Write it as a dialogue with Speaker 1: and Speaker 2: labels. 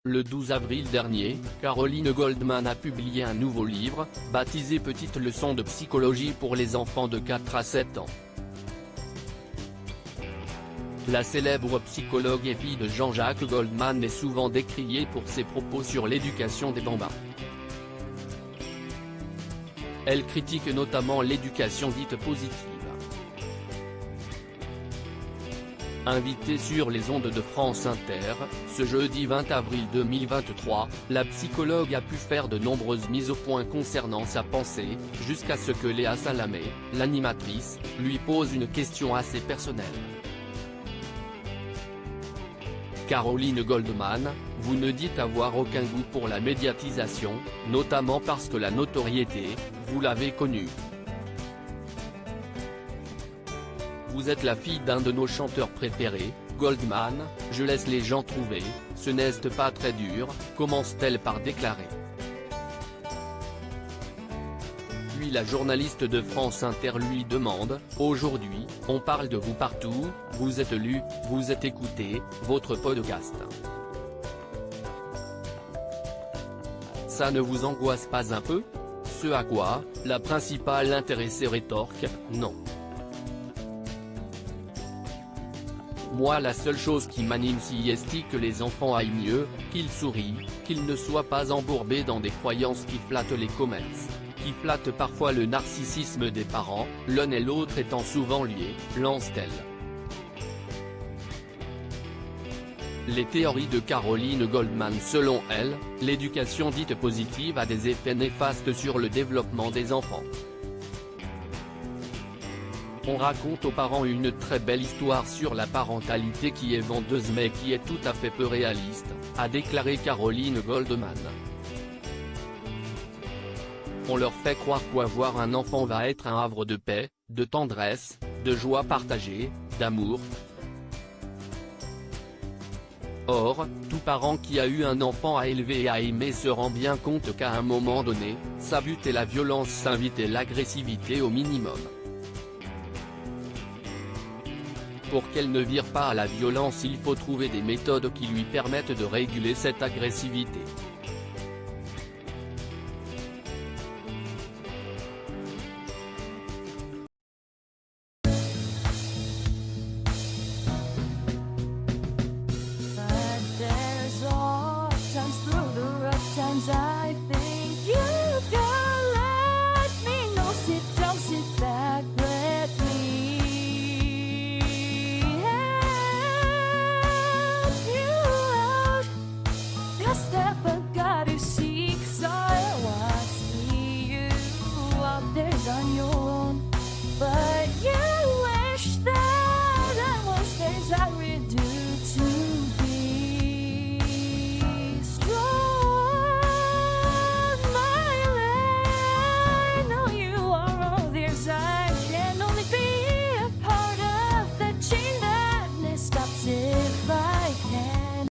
Speaker 1: Le 12 avril dernier, Caroline Goldman a publié un nouveau livre, baptisé Petites leçons de psychologie pour les enfants de 4 à 7 ans. La célèbre psychologue et fille de Jean-Jacques Goldman est souvent décriée pour ses propos sur l'éducation des bambins. Elle critique notamment l'éducation dite positive. Invitée sur les ondes de France Inter, ce jeudi 20 avril 2023, la psychologue a pu faire de nombreuses mises au point concernant sa pensée, jusqu'à ce que Léa Salamé, l'animatrice, lui pose une question assez personnelle. Caroline Goldman, vous ne dites avoir aucun goût pour la médiatisation, notamment parce que la notoriété, vous l'avez connue. Vous êtes la fille d'un de nos chanteurs préférés, Goldman, je laisse les gens trouver, ce n'est pas très dur, commence-t-elle par déclarer. Puis la journaliste de France Inter lui demande, aujourd'hui, on parle de vous partout, vous êtes lu, vous êtes écouté, votre podcast. Ça ne vous angoisse pas un peu? Ce à quoi, la principale intéressée rétorque, non. Moi la seule chose qui m'anime si est que les enfants aillent mieux, qu'ils sourient, qu'ils ne soient pas embourbés dans des croyances qui flattent les commerces, qui flattent parfois le narcissisme des parents, l'un et l'autre étant souvent liés, lance-t-elle. Les théories de Caroline Goldman. Selon elle, l'éducation dite positive a des effets néfastes sur le développement des enfants. On raconte aux parents une très belle histoire sur la parentalité qui est vendeuse mais qui est tout à fait peu réaliste, a déclaré Caroline Goldman. On leur fait croire qu'avoir un enfant va être un havre de paix, de tendresse, de joie partagée, d'amour. Or, tout parent qui a eu un enfant à élever et à aimer se rend bien compte qu'à un moment donné, sa but est la violence s'invite et l'agressivité au minimum. Pour qu'elle ne vire pas à la violence, il faut trouver des méthodes qui lui permettent de réguler cette agressivité.
Speaker 2: Just